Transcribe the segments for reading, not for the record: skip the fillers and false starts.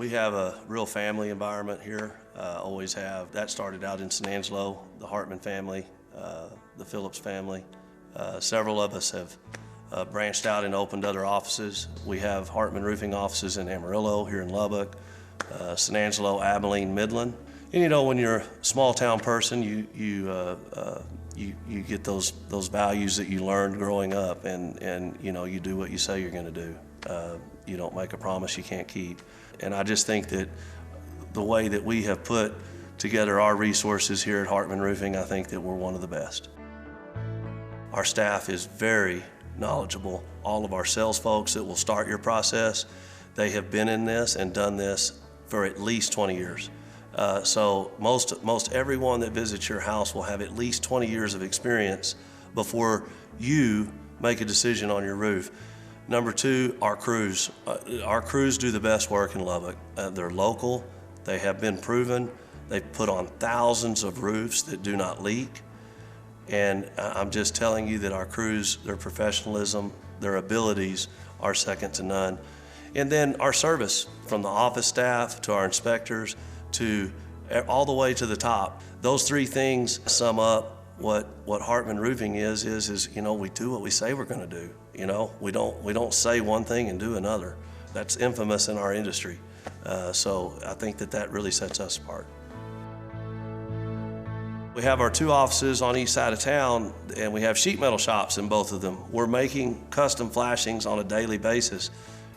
We have a real family environment here, always have. That started out in San Angelo, the Hartman family, the Phillips family. Several of us have branched out and opened other offices. We have Hartman Roofing offices in Amarillo, here in Lubbock, San Angelo, Abilene, Midland. And you know, when you're a small town person, you get those values that you learned growing up, and you know, you do what you say you're going to do. You don't make a promise you can't keep. And I just think that the way that we have put together our resources here at Hartman Roofing, I think that we're one of the best. Our staff is very knowledgeable. All of our sales folks that will start your process, they have been in this and done this for at least 20 years. So most everyone that visits your house will have at least 20 years of experience before you make a decision on your roof. Number two, our crews. Our crews do the best work in Lubbock. They're local, they have been proven, they've put on thousands of roofs that do not leak. And I'm just telling you that our crews, their professionalism, their abilities are second to none. And then our service, from the office staff to our inspectors to all the way to the top. Those three things sum up what Hartman Roofing is, you know, we do what we say we're going to do. You know, we don't say one thing and do another. That's infamous in our industry. So I think that really sets us apart. We have our two offices on each side of town, and we have sheet metal shops in both of them. We're making custom flashings on a daily basis.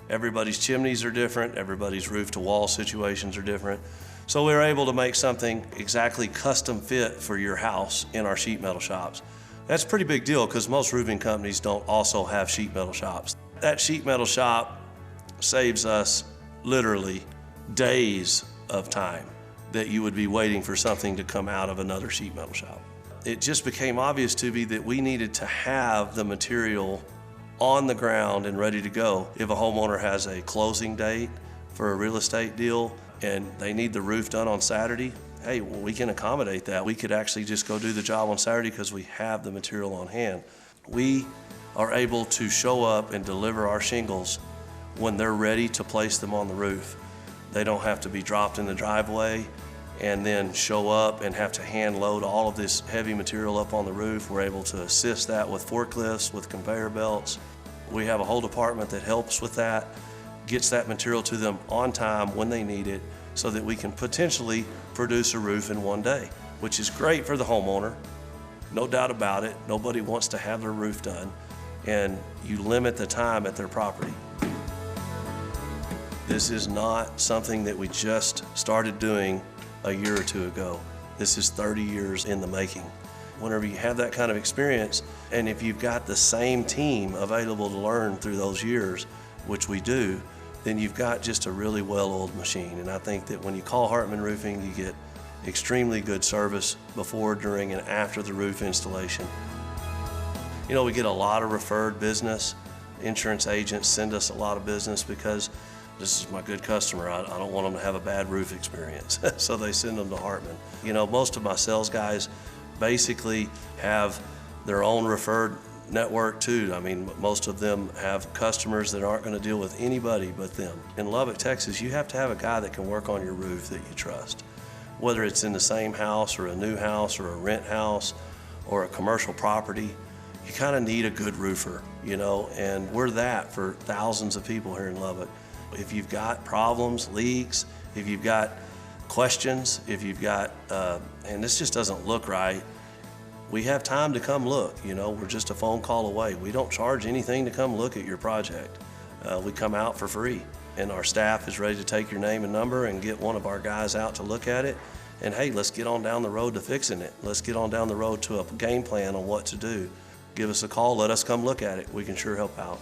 Everybody's chimneys are different, everybody's roof to wall situations are different. So we're able to make something exactly custom fit for your house in our sheet metal shops. That's a pretty big deal because most roofing companies don't also have sheet metal shops. That sheet metal shop saves us literally days of time that you would be waiting for something to come out of another sheet metal shop. It just became obvious to me that we needed to have the material on the ground and ready to go. If a homeowner has a closing date for a real estate deal and they need the roof done on Saturday, hey, well, we can accommodate that. We could actually just go do the job on Saturday because we have the material on hand. We are able to show up and deliver our shingles when they're ready to place them on the roof. They don't have to be dropped in the driveway and then show up and have to hand load all of this heavy material up on the roof. We're able to assist that with forklifts, with conveyor belts. We have a whole department that helps with that, gets that material to them on time when they need it, so that we can potentially produce a roof in one day, which is great for the homeowner, no doubt about it. Nobody wants to have their roof done, and you limit the time at their property. This is not something that we just started doing a year or two ago. This is 30 years in the making. Whenever you have that kind of experience, and if you've got the same team available to learn through those years, which we do, then you've got just a really well-oiled machine. And I think that when you call Hartman Roofing, you get extremely good service before, during, and after the roof installation. You know, we get a lot of referred business. Insurance agents send us a lot of business because this is my good customer. I don't want them to have a bad roof experience. So they send them to Hartman. You know, most of my sales guys basically have their own referred network too. I mean, most of them have customers that aren't going to deal with anybody but them. In Lubbock, Texas, you have to have a guy that can work on your roof that you trust. Whether it's in the same house or a new house or a rent house or a commercial property, you kind of need a good roofer, you know, and we're that for thousands of people here in Lubbock. If you've got problems, leaks, if you've got questions, if you've got, and this just doesn't look right, we have time to come look. You know, we're just a phone call away. We don't charge anything to come look at your project. We come out for free, and our staff is ready to take your name and number and get one of our guys out to look at it. And hey, let's get on down the road to fixing it. Let's get on down the road to a game plan on what to do. Give us a call, let us come look at it. We can sure help out.